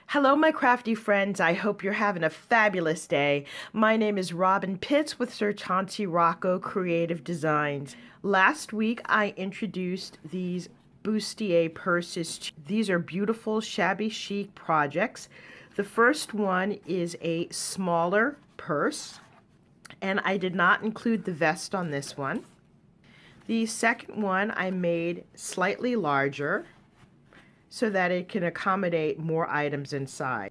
Hello, my crafty friends. I hope you're having a fabulous day. My name is Robyn Pitts with Sir Chauncey Rocco Creative Designs. Last week, I introduced these Bustier Purses. These are beautiful, shabby chic projects. The first one is a smaller purse, and I did not include the vest on this one. The second one I made slightly larger so that it can accommodate more items inside.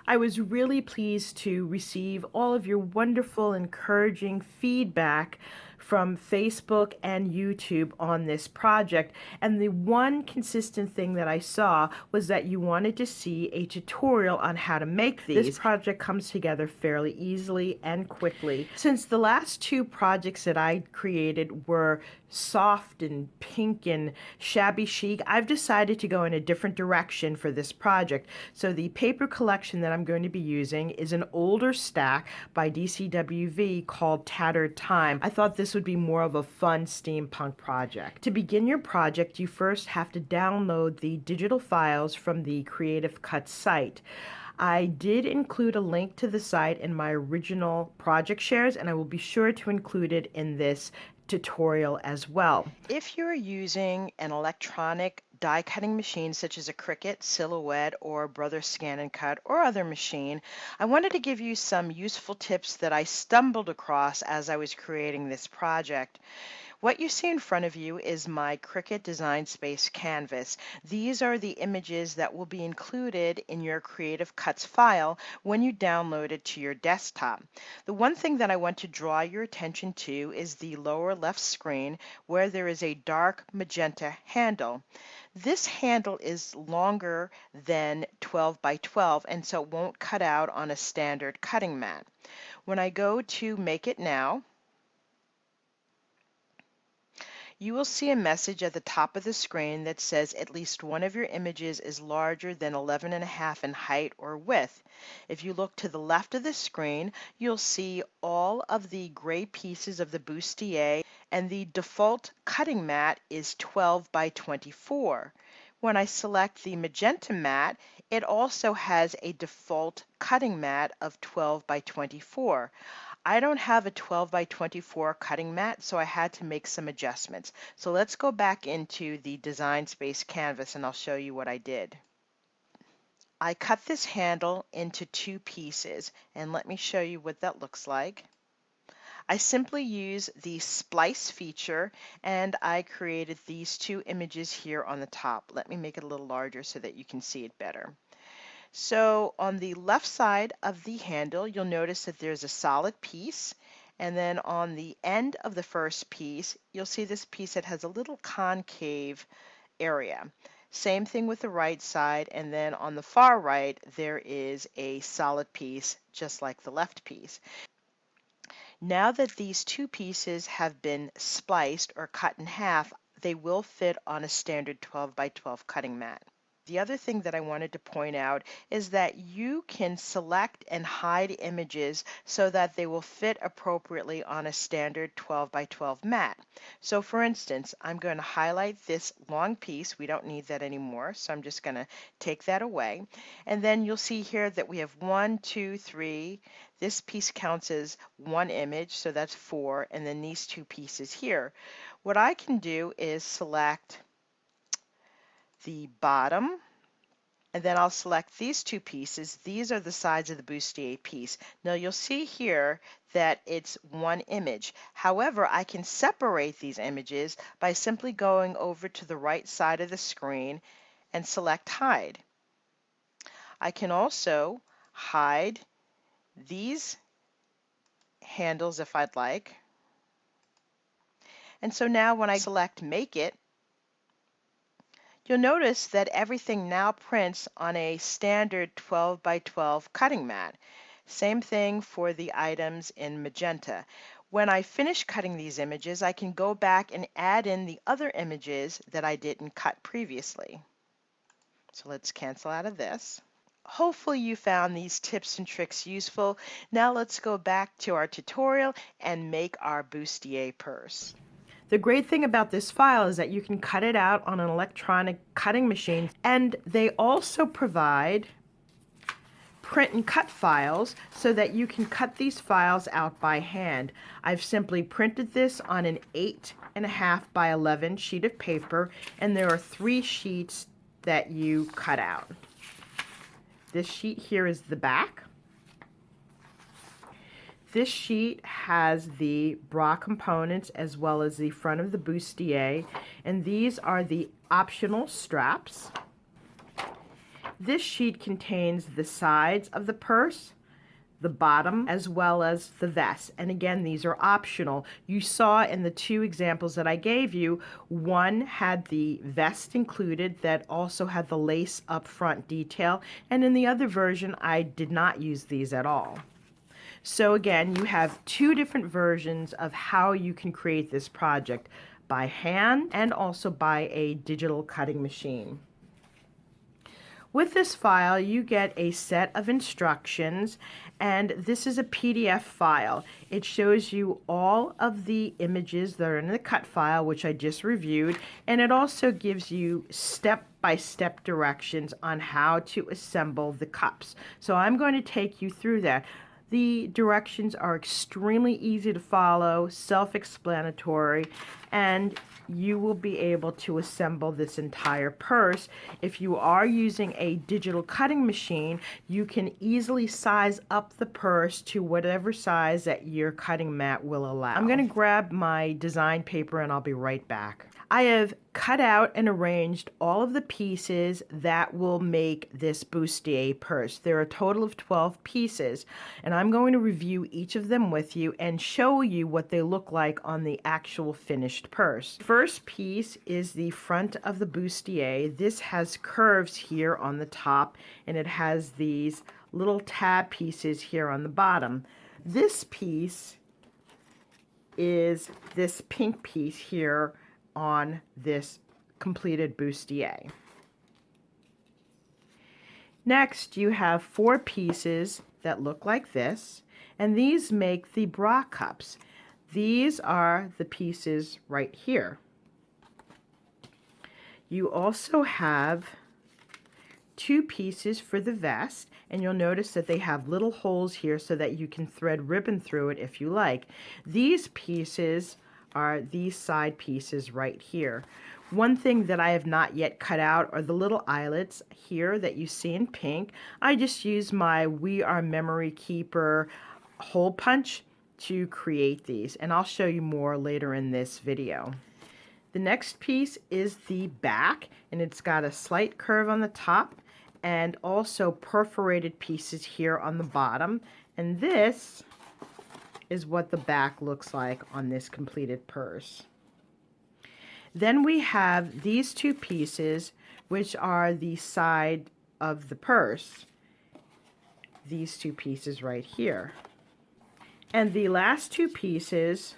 I was really pleased to receive all of your wonderful, encouraging feedback from Facebook and YouTube on this project. And the one consistent thing that I saw was that you wanted to see a tutorial on how to make these. This project comes together fairly easily and quickly. Since the last two projects that I created were soft and pink and shabby chic, I've decided to go in a different direction for this project. So the paper collection that I'm going to be using is an older stack by DCWV called Tattered Time. I thought this would be more of a fun steampunk project. To begin your project, you first have to download the digital files from the Creative Cuts site. I did include a link to the site in my original project shares, and I will be sure to include it in this tutorial as well. If you're using an electronic die cutting machine such as a Cricut, Silhouette, or Brother Scan and Cut, or other machine, I wanted to give you some useful tips that I stumbled across as I was creating this project. What you see in front of you is my Cricut Design Space canvas. These are the images that will be included in your Creative Cuts file when you download it to your desktop. The one thing that I want to draw your attention to is the lower left screen where there is a dark magenta handle. This handle is longer than 12 by 12 and so it won't cut out on a standard cutting mat. When I go to Make It Now, you will see a message at the top of the screen that says at least one of your images is larger than 11.5 in height or width. If you look to the left of the screen, you'll see all of the gray pieces of the bustier, and the default cutting mat is 12 by 24. When I select the magenta mat, it also has a default cutting mat of 12 by 24. I don't have a 12 by 24 cutting mat, so I had to make some adjustments. So let's go back into the Design Space canvas and I'll show you what I did. I cut this handle into two pieces, and let me show you what that looks like. I simply use the splice feature and I created these two images here on the top. Let me make it a little larger so that you can see it better. So on the left side of the handle, you'll notice that there's a solid piece, and then on the end of the first piece, you'll see this piece that has a little concave area. Same thing with the right side, and then on the far right, there is a solid piece just like the left piece. Now that these two pieces have been spliced or cut in half, they will fit on a standard 12 by 12 cutting mat. The other thing that I wanted to point out is that you can select and hide images so that they will fit appropriately on a standard 12 by 12 mat. So for instance, I'm going to highlight this long piece. We don't need that anymore, so I'm just going to take that away. And then you'll see here that we have 1, 2, 3. This piece counts as one image, so that's 4, and then these two pieces here. What I can do is select the bottom, and then I'll select these two pieces. These are the sides of the bustier piece. Now you'll see here that it's one image. However, I can separate these images by simply going over to the right side of the screen and select hide. I can also hide these handles if I'd like. And so now when I select Make It, you'll notice that everything now prints on a standard 12 by 12 cutting mat. Same thing for the items in magenta. When I finish cutting these images, I can go back and add in the other images that I didn't cut previously. So let's cancel out of this. Hopefully you found these tips and tricks useful. Now let's go back to our tutorial and make our bustier purse. The great thing about this file is that you can cut it out on an electronic cutting machine, and they also provide print and cut files so that you can cut these files out by hand. I've simply printed this on an 8.5 by 11 sheet of paper, and there are 3 sheets that you cut out. This sheet here is the back. This sheet has the bra components as well as the front of the bustier, and these are the optional straps. This sheet contains the sides of the purse, the bottom, as well as the vest. And again, these are optional. You saw in the 2 examples that I gave you, one had the vest included that also had the lace up front detail, and in the other version, I did not use these at all. So again, you have 2 different versions of how you can create this project, by hand and also by a digital cutting machine. With this file, you get a set of instructions, and this is a PDF file. It shows you all of the images that are in the cut file, which I just reviewed, and it also gives you step-by-step directions on how to assemble the cups. So I'm going to take you through that. The directions are extremely easy to follow, self-explanatory, and you will be able to assemble this entire purse. If you are using a digital cutting machine, you can easily size up the purse to whatever size that your cutting mat will allow. I'm going to grab my design paper and I'll be right back. I have cut out and arranged all of the pieces that will make this bustier purse. There are a total of 12 pieces, and I'm going to review each of them with you and show you what they look like on the actual finished purse. First piece is the front of the bustier. This has curves here on the top, and it has these little tab pieces here on the bottom. This piece is this pink piece here on this completed bustier. Next, you have 4 pieces that look like this, and these make the bra cups. These are the pieces right here. You also have 2 pieces for the vest, and you'll notice that they have little holes here so that you can thread ribbon through it if you like. These pieces are these side pieces right here. One thing that I have not yet cut out are the little eyelets here that you see in pink. I just used my We Are Memory Keeper hole punch to create these, and I'll show you more later in this video. The next piece is the back, and it's got a slight curve on the top and also perforated pieces here on the bottom, and this is what the back looks like on this completed purse. Then we have these 2 pieces, which are the side of the purse. These 2 pieces right here. And the last 2 pieces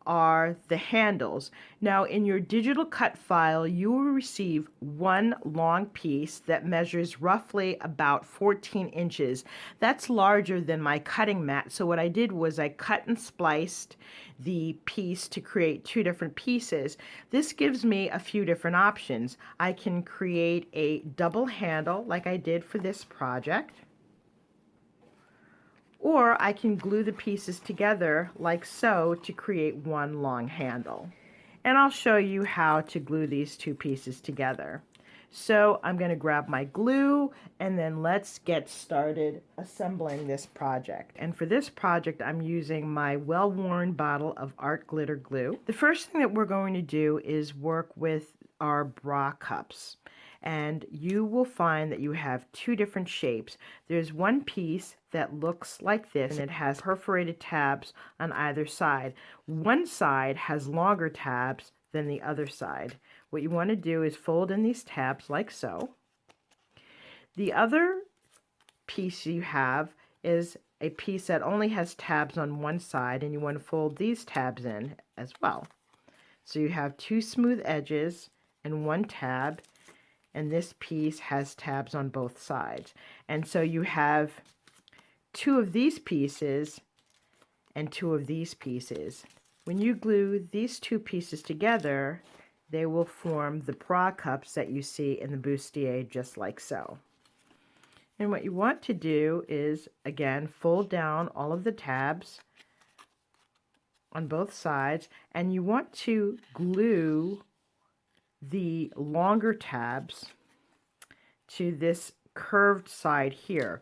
are the handles. Now, in your digital cut file, you will receive one long piece that measures roughly about 14 inches. That's larger than my cutting mat. So what I did was I cut and spliced the piece to create 2 different pieces. This gives me a few different options. I can create a double handle like I did for this project, or I can glue the pieces together like so to create one long handle. And I'll show you how to glue these 2 pieces together. So I'm going to grab my glue, and then let's get started assembling this project. And for this project, I'm using my well-worn bottle of art glitter glue. The first thing that we're going to do is work with our bra cups. And you will find that you have 2 different shapes. There's one piece that looks like this, and it has perforated tabs on either side. One side has longer tabs than the other side. What you want to do is fold in these tabs like so. The other piece you have is a piece that only has tabs on one side, and you want to fold these tabs in as well. So you have 2 smooth edges and 1 tab, and this piece has tabs on both sides. And so you have 2 of these pieces and 2 of these pieces. When you glue these 2 pieces together, they will form the bra cups that you see in the bustier, just like so. And what you want to do is, again, fold down all of the tabs on both sides, and you want to glue the longer tabs to this curved side here.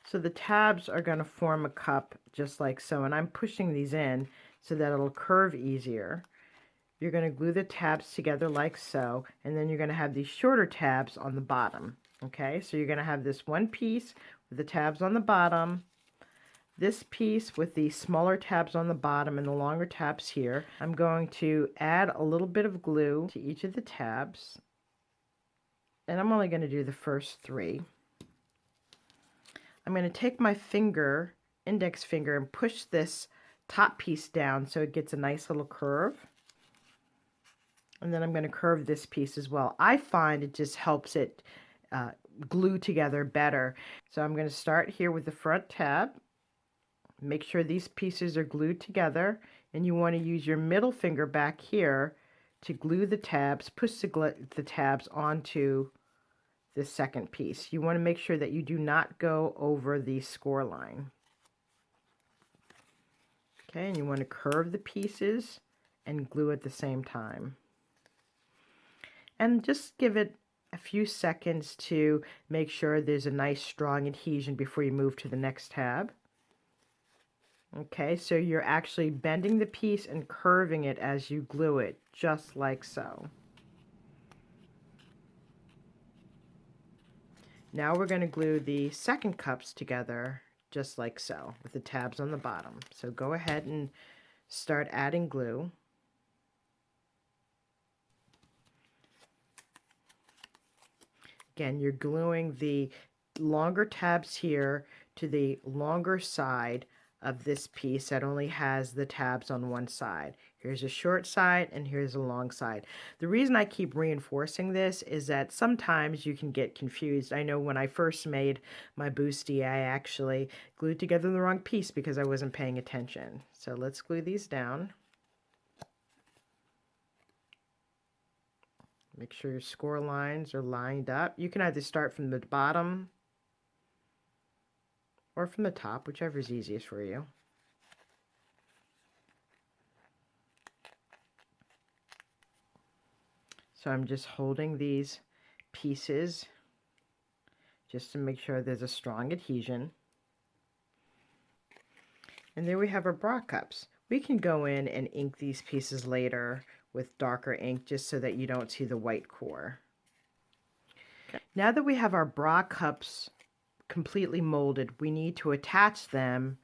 So the tabs are going to form a cup just like so, and I'm pushing these in so that it'll curve easier. You're going to glue the tabs together like so, and then you're going to have these shorter tabs on the bottom. Okay, so you're going to have this one piece with the tabs on the bottom, this piece with the smaller tabs on the bottom and the longer tabs here. I'm going to add a little bit of glue to each of the tabs, and I'm only going to do the first 3. I'm going to take my finger, index finger, and push this top piece down so it gets a nice little curve. And then I'm going to curve this piece as well. I find it just helps it glue together better. So I'm going to start here with the front tab. Make sure these pieces are glued together, and you want to use your middle finger back here to glue the tabs, push the tabs onto this second piece. You want to make sure that you do not go over the score line. Okay, and you want to curve the pieces and glue at the same time. And just give it a few seconds to make sure there's a nice strong adhesion before you move to the next tab. Okay, so you're actually bending the piece and curving it as you glue it, just like so. Now we're going to glue the second cups together, just like so, with the tabs on the bottom. So go ahead and start adding glue. Again, you're gluing the longer tabs here to the longer side of this piece that only has the tabs on one side. Here's a short side and here's a long side. The reason I keep reinforcing this is that sometimes you can get confused. I know when I first made my bustier, I actually glued together the wrong piece because I wasn't paying attention. So let's glue these down. Make sure your score lines are lined up. You can either start from the bottom or from the top, whichever is easiest for you. So I'm just holding these pieces just to make sure there's a strong adhesion. And there we have our bra cups. We can go in and ink these pieces later with darker ink just so that you don't see the white core. Okay. Now that we have our bra cups completely molded, we need to attach them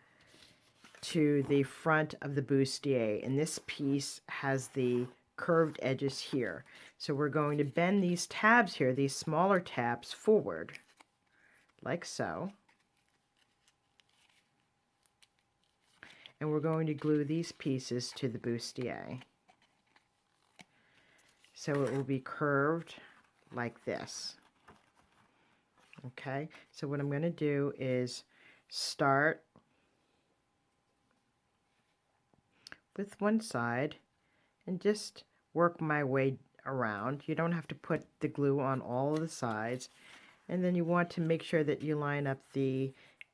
to the front of the bustier, and this piece has the curved edges here. So we're going to bend these tabs here, these smaller tabs, forward like so, and we're going to glue these pieces to the bustier so it will be curved like this. Okay, so what I'm going to do is start with one side and just work my way around. You don't have to put the glue on all of the sides, and then you want to make sure that you line up the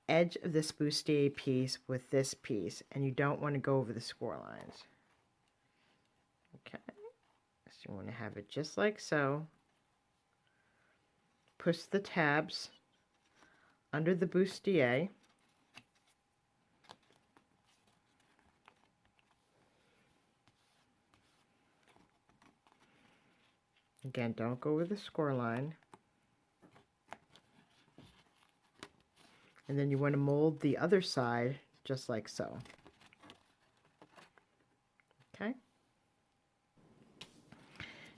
edge of this bustier piece with this piece, and you don't want to go over the score lines. Okay, so you want to have it just like so. Push the tabs under the bustier. Again, don't go over the score line. And then you want to mold the other side just like so. Okay.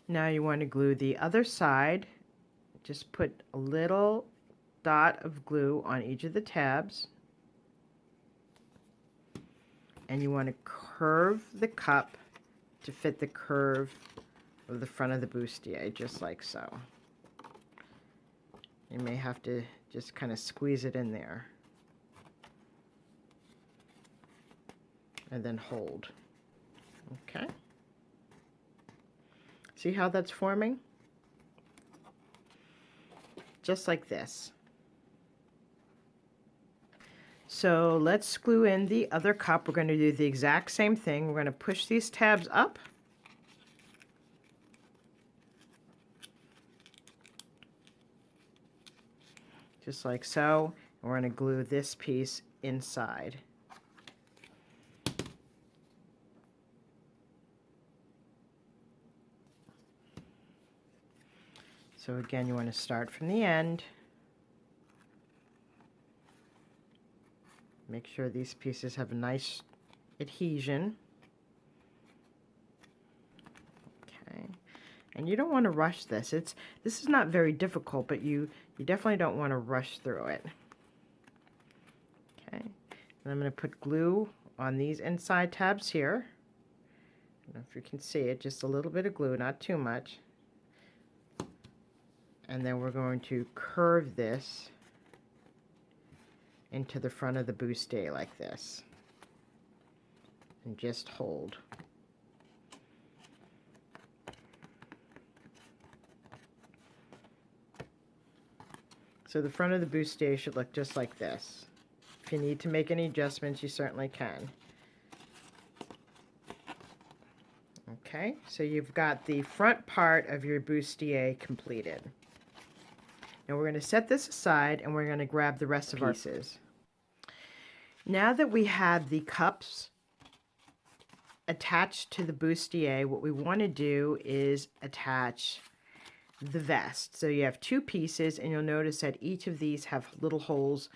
Now you want to glue the other side. Just put a little dot of glue on each of the tabs. And you want to curve the cup to fit the curve of the front of the bustier, just like so. You may have to just kind of squeeze it in there. And then hold. Okay. See how that's forming? Just like this. So let's glue in the other cup. We're going to do the exact same thing. We're going to push these tabs up. Just like so. And we're going to glue this piece inside. So again, you want to start from the end. Make sure these pieces have a nice adhesion. Okay. And you don't want to rush this. This is not very difficult, but you definitely don't want to rush through it. Okay. And I'm going to put glue on these inside tabs here. I don't know if you can see it, just a little bit of glue, not too much. And then we're going to curve this into the front of the bustier like this. And just hold. So the front of the bustier should look just like this. If you need to make any adjustments, you certainly can. Okay, so you've got the front part of your bustier completed. Now we're going to set this aside and we're going to grab the rest of our pieces. Now that we have the cups attached to the bustier, what we want to do is attach the vest. So you have two pieces and you'll notice that each of these have little holes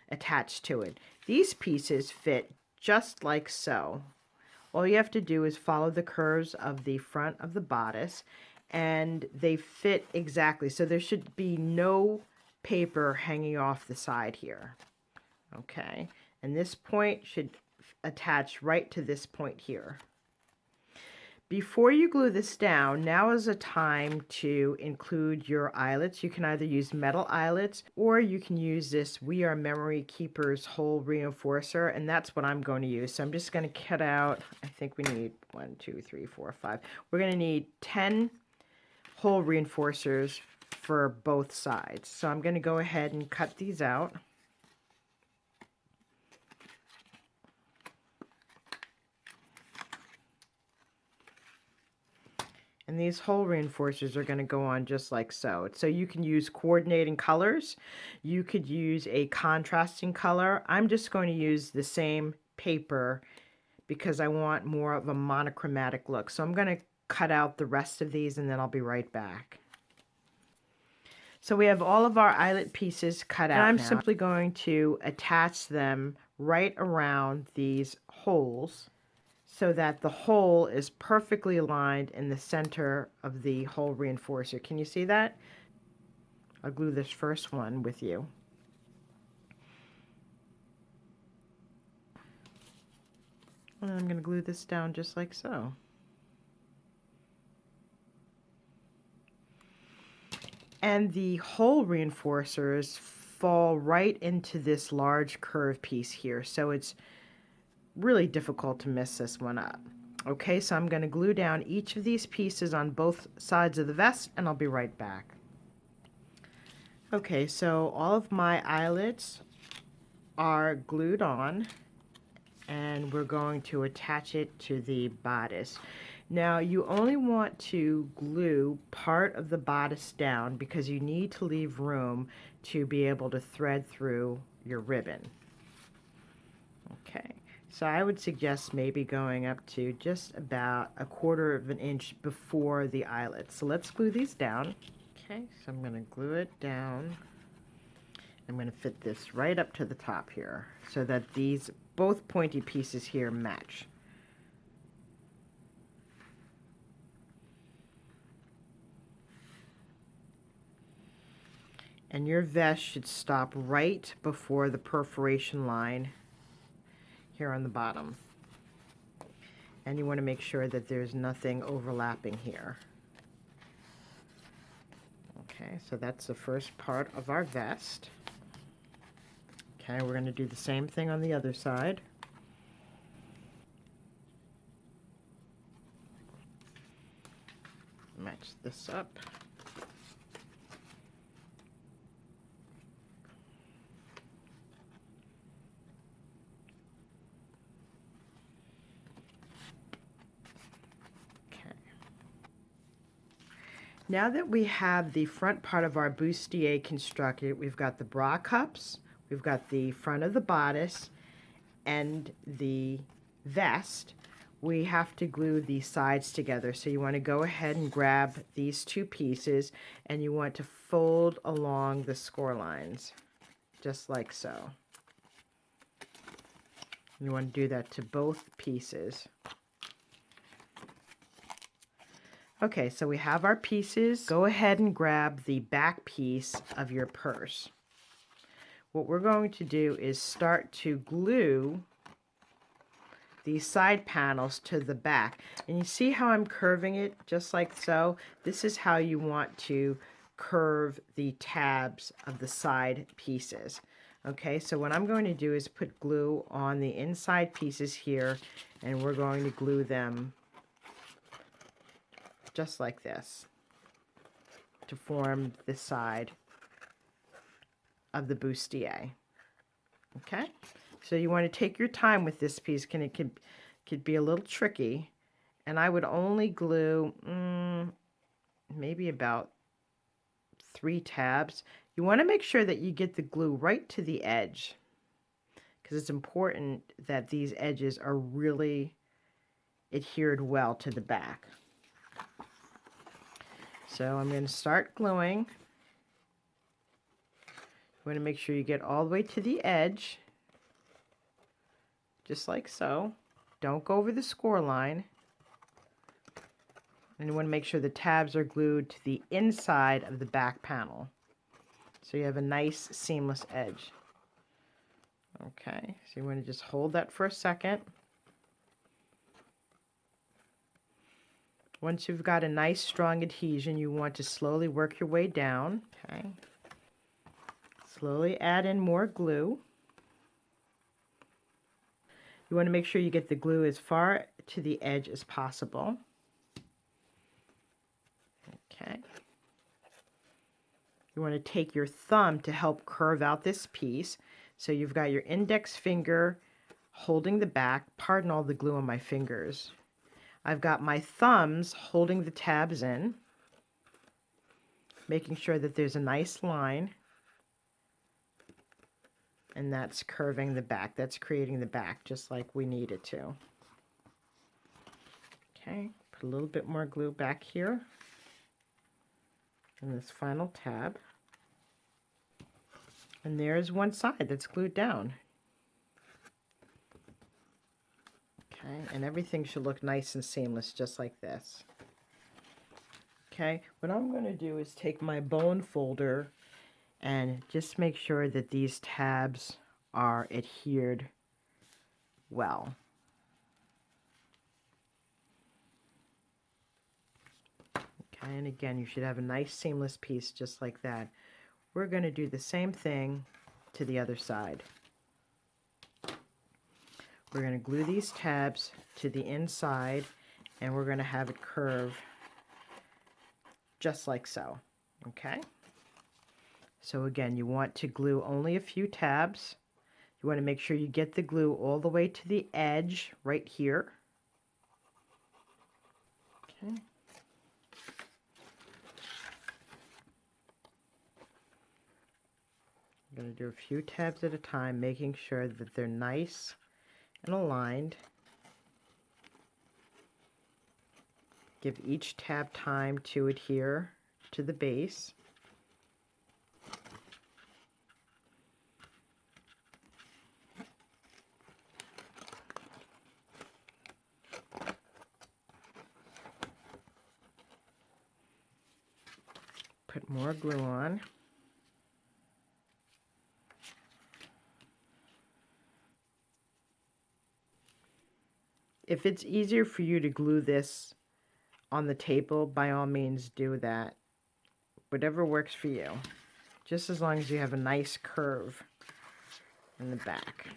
attached to it. These pieces fit just like so. All you have to do is follow the curves of the front of the bodice and they fit exactly. So there should be no paper hanging off the side here. Okay, and this point should attach right to this point here. Before you glue this down, now is a time to include your eyelets. You can either use metal eyelets or you can use this We Are Memory Keepers hole reinforcer, and that's what I'm going to use. So I'm just going to cut out, I think we need 1, 2, 3, 4, 5. We're going to need 10 hole reinforcers for both sides. So I'm going to go ahead and cut these out. And these hole reinforcers are going to go on just like so. So you can use coordinating colors. You could use a contrasting color. I'm just going to use the same paper because I want more of a monochromatic look. So I'm going to cut out the rest of these and then I'll be right back. So we have all of our eyelet pieces cut out. And I'm simply going to attach them right around these holes, so that the hole is perfectly aligned in the center of the hole reinforcer. Can you see that? I'll glue this first one with you. And I'm going to glue this down just like so. And the hole reinforcers fall right into this large curve piece here, so it's really difficult to mess this one up. Okay, so I'm going to glue down each of these pieces on both sides of the vest and I'll be right back. Okay, so all of my eyelets are glued on and we're going to attach it to the bodice. Now you only want to glue part of the bodice down because you need to leave room to be able to thread through your ribbon. Okay. So I would suggest maybe going up to just about 1/4 of an inch before the eyelet. So let's glue these down. Okay, so I'm going to glue it down. I'm going to fit this right up to the top here so that these both pointy pieces here match. And your vest should stop right before the perforation line here on the bottom. And you want to make sure that there's nothing overlapping here. Okay, so that's the first part of our vest. Okay, we're going to do the same thing on the other side. Match this up. Now that we have the front part of our bustier constructed, we've got the bra cups, we've got the front of the bodice, and the vest. We have to glue the sides together. So you want to go ahead and grab these two pieces, and you want to fold along the score lines, just like so. You want to do that to both pieces. Okay, so we have our pieces. Go ahead and grab the back piece of your purse. What we're going to do is start to glue these side panels to the back. And you see how I'm curving it just like so? This is how you want to curve the tabs of the side pieces. Okay, so what I'm going to do is put glue on the inside pieces here, and we're going to glue them just like this to form the side of the bustier. Okay, so you want to take your time with this piece. It could be a little tricky, and I would only glue maybe about 3 tabs. You want to make sure that you get the glue right to the edge, because it's important that these edges are really adhered well to the back. So I'm going to start gluing. You want to make sure you get all the way to the edge, just like so. Don't go over the score line. And you want to make sure the tabs are glued to the inside of the back panel, so you have a nice seamless edge. Okay, so you want to just hold that for a second. Once you've got a nice strong adhesion, you want to slowly work your way down. Okay. Slowly add in more glue. You want to make sure you get the glue as far to the edge as possible. Okay. You want to take your thumb to help curve out this piece. So you've got your index finger holding the back. Pardon all the glue on my fingers. I've got my thumbs holding the tabs in, making sure that there's a nice line. And that's curving the back. That's creating the back just like we need it to. Okay, put a little bit more glue back here in this final tab. And there's one side that's glued down. Okay, and everything should look nice and seamless just like this. Okay, what I'm going to do is take my bone folder and just make sure that these tabs are adhered well. Okay, and again, you should have a nice seamless piece just like that. We're going to do the same thing to the other side. We're going to glue these tabs to the inside, and we're going to have it curve just like so. Okay? So again, you want to glue only a few tabs. You want to make sure you get the glue all the way to the edge right here. Okay. I'm going to do a few tabs at a time, making sure that they're nice and aligned. Give each tab time to adhere to the base. Put more glue on. If it's easier for you to glue this on the table, by all means do that. Whatever works for you. Just as long as you have a nice curve in the back.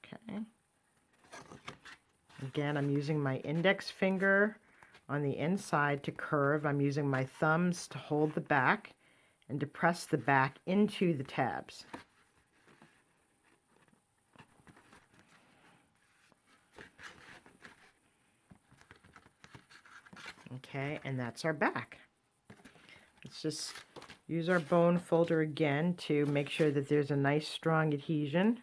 Okay. Again, I'm using my index finger on the inside to curve. I'm using my thumbs to hold the back and to press the back into the tabs. Okay, and that's our back. let's just use our bone folder again to make sure that there's a nice strong adhesion.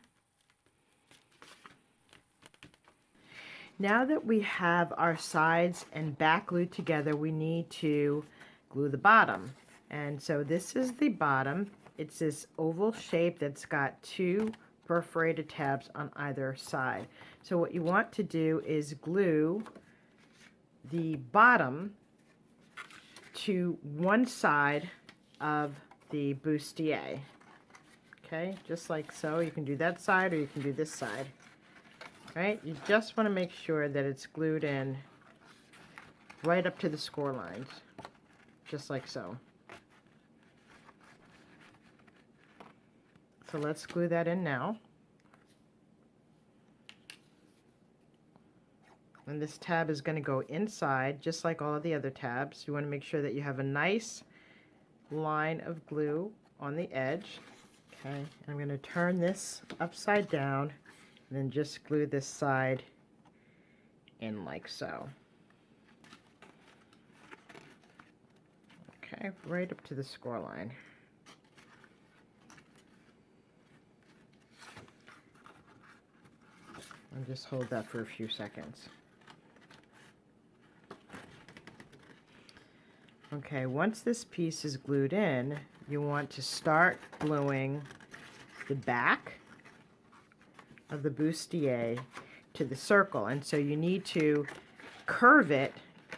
Now that we have our sides and back glued together, we need to glue the bottom. And so this is the bottom. It's this oval shape that's got 2 perforated tabs on either side. So what you want to do is glue the bottom to one side of the bustier. Okay, just like so. You can do that side or you can do this side. Right? You just want to make sure that it's glued in right up to the score lines, just like so. So let's glue that in now. And this tab is going to go inside, just like all of the other tabs. You want to make sure that you have a nice line of glue on the edge. Okay, I'm going to turn this upside down and then just glue this side in like so. Okay, right up to the score line. And just hold that for a few seconds. Okay, once this piece is glued in, you want to start gluing the back of the bustier to the circle, and so you need to curve it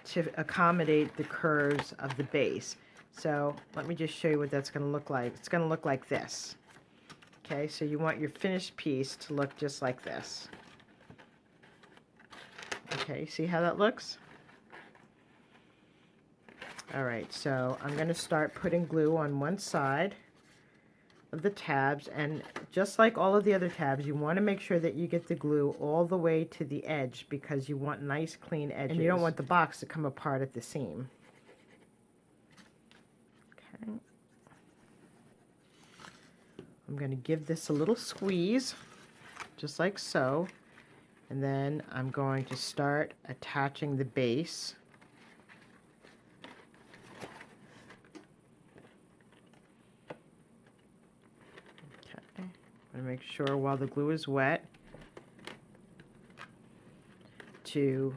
to accommodate the curves of the base. So let me just show you what that's going to look like. It's going to look like this. Okay, so you want your finished piece to look just like this. Okay, see how that looks? Alright, so I'm going to start putting glue on one side of the tabs, and just like all of the other tabs, you want to make sure that you get the glue all the way to the edge because you want nice clean edges. And you don't want the box to come apart at the seam. Okay. I'm going to give this a little squeeze, just like so, and then I'm going to start attaching the base. And make sure while the glue is wet to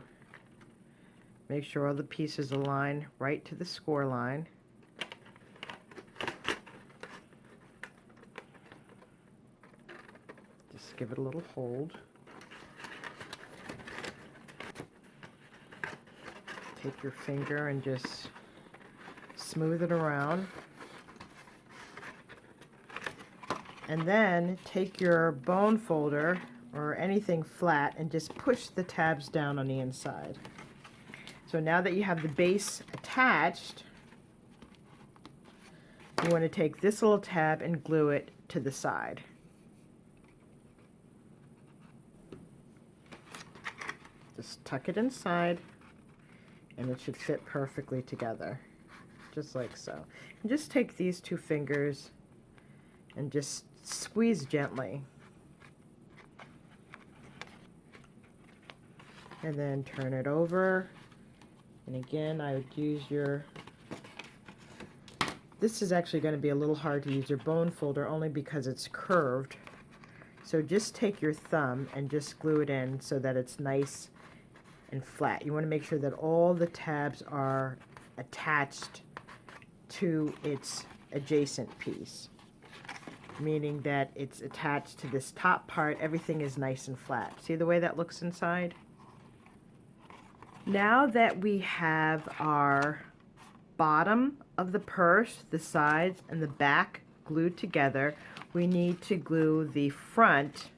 make sure all the pieces align right to the score line. Just give it a little hold. Take your finger and just smooth it around. And then take your bone folder or anything flat and just push the tabs down on the inside. So now that you have the base attached, you want to take this little tab and glue it to the side. Just tuck it inside and it should fit perfectly together, just like so. And just take these 2 fingers and just squeeze gently. And then turn it over. And again, I would use your... This is actually going to be a little hard to use your bone folder only because it's curved. So just take your thumb and just glue it in so that it's nice and flat. You want to make sure that all the tabs are attached to its adjacent piece, meaning that it's attached to this top part. Everything is nice and flat. See the way that looks inside? Now that we have our bottom of the purse, the sides, and the back glued together, we need to glue the front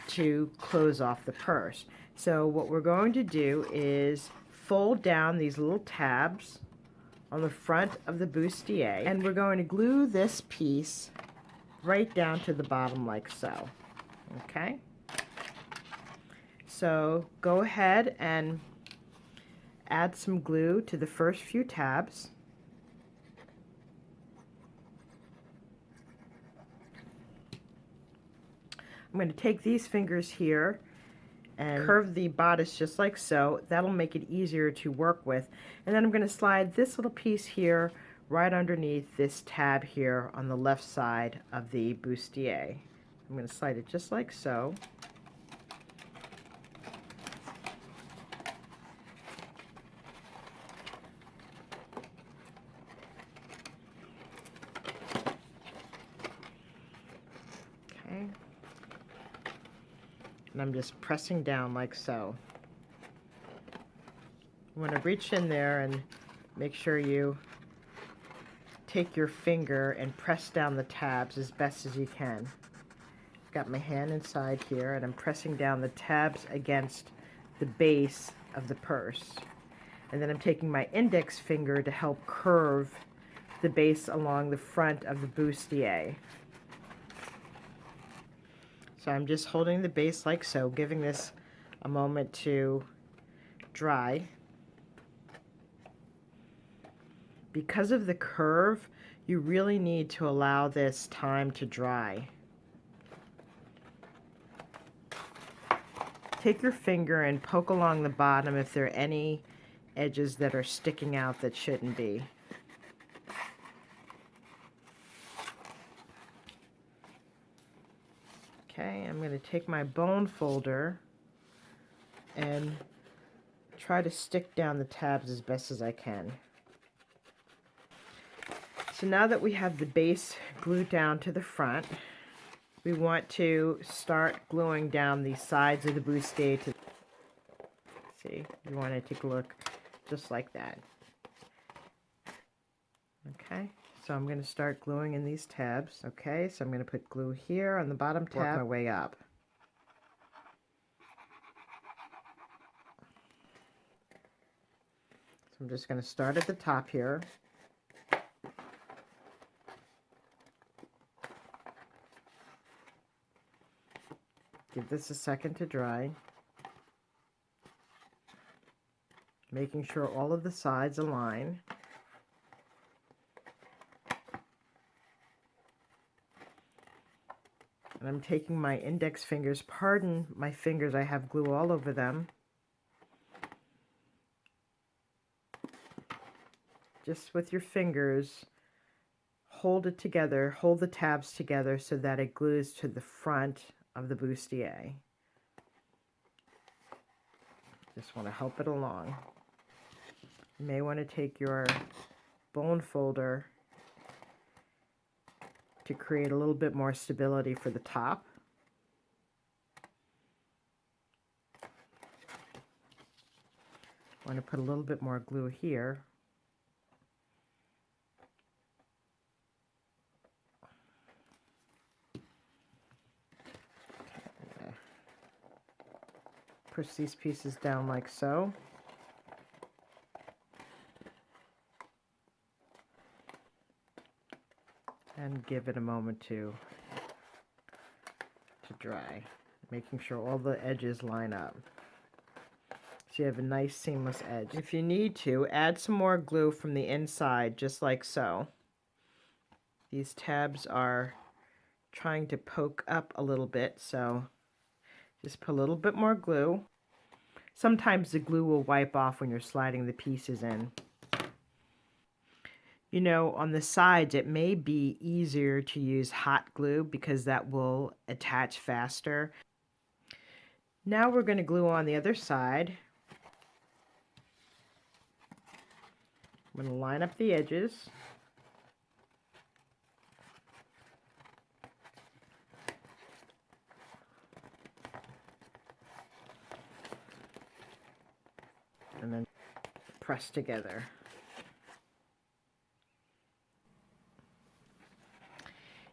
to close off the purse. So what we're going to do is fold down these little tabs on the front of the bustier, and we're going to glue this piece right down to the bottom like so. Okay? So go ahead and add some glue to the first few tabs. I'm going to take these fingers here and curve the bodice just like so. That'll make it easier to work with. And then I'm going to slide this little piece here right underneath this tab here on the left side of the bustier. I'm going to slide it just like so. Okay. And I'm just pressing down like so. You want to reach in there and make sure you take your finger and press down the tabs as best as you can. Got my hand inside here and I'm pressing down the tabs against the base of the purse. And then I'm taking my index finger to help curve the base along the front of the bustier. So I'm just holding the base like so, giving this a moment to dry. Because of the curve, you really need to allow this time to dry. Take your finger and poke along the bottom if there are any edges that are sticking out that shouldn't be. Okay, I'm going to take my bone folder and try to stick down the tabs as best as I can. So now that we have the base glued down to the front, we want to start gluing down the sides of the bustier to, see, you want it to look just like that. Okay, so I'm going to start gluing in these tabs. Okay, so I'm going to put glue here on the bottom tab, work my way up. So I'm just going to start at the top here. Give this a second to dry. Making sure all of the sides align. And I'm taking my index fingers, pardon my fingers, I have glue all over them. Just with your fingers, hold it together, hold the tabs together so that it glues to the front of the bustier. Just want to help it along. You may want to take your bone folder to create a little bit more stability for the top. I want to put a little bit more glue here. Push these pieces down like so. And give it a moment to dry, making sure all the edges line up. So you have a nice seamless edge. If you need to, add some more glue from the inside, just like so. These tabs are trying to poke up a little bit, so just put a little bit more glue. Sometimes the glue will wipe off when you're sliding the pieces in. You know, on the sides, it may be easier to use hot glue because that will attach faster. Now we're going to glue on the other side. I'm going to line up the edges. And then press together.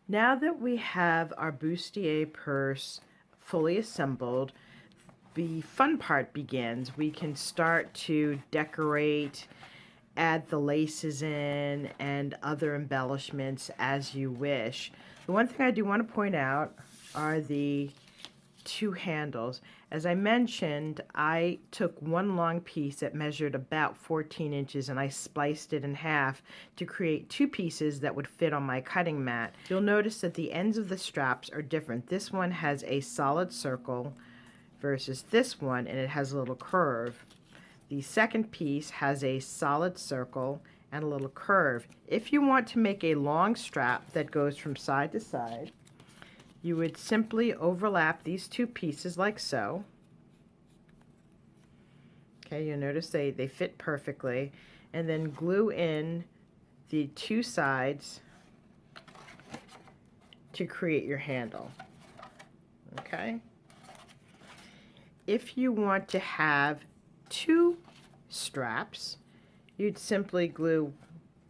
Now that we have our bustier purse fully assembled, the fun part begins. We can start to decorate, add the laces in, and other embellishments as you wish. The one thing I do want to point out are the two handles. As I mentioned, I took one long piece that measured about 14 inches and I spliced it in half to create two pieces that would fit on my cutting mat. You'll notice that the ends of the straps are different. This one has a solid circle versus this one, and it has a little curve. The second piece has a solid circle and a little curve. If you want to make a long strap that goes from side to side, you would simply overlap these two pieces like so. Okay, you'll notice they fit perfectly, and then glue in the two sides to create your handle. Okay? If you want to have two straps, you'd simply glue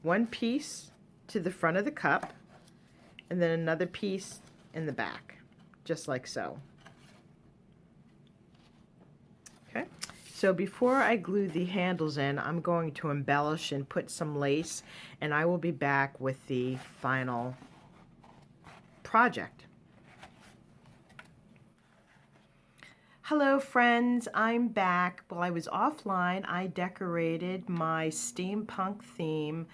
one piece to the front of the cup and then another piece in the back, just like so. Okay? So before I glue the handles in, I'm going to embellish and put some lace, and I will be back with the final project. Hello friends, I'm back. While I was offline, I decorated my steampunk theme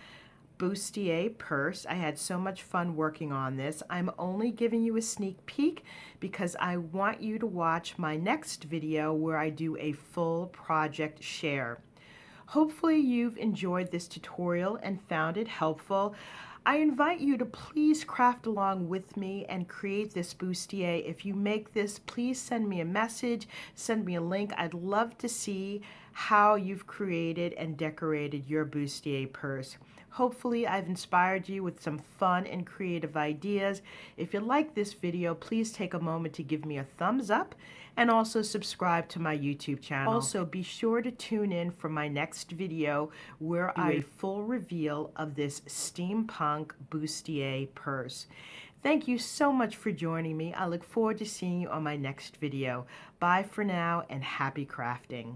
Bustier purse. I had so much fun working on this. I'm only giving you a sneak peek because I want you to watch my next video where I do a full project share. Hopefully you've enjoyed this tutorial and found it helpful. I invite you to please craft along with me and create this bustier. If you make this, please send me a message, send me a link. I'd love to see how you've created and decorated your bustier purse. Hopefully I've inspired you with some fun and creative ideas. If you like this video, please take a moment to give me a thumbs up and also subscribe to my YouTube channel. Also, be sure to tune in for my next video where I do a full reveal of this steampunk bustier purse. Thank you so much for joining me. I look forward to seeing you on my next video. Bye for now and happy crafting.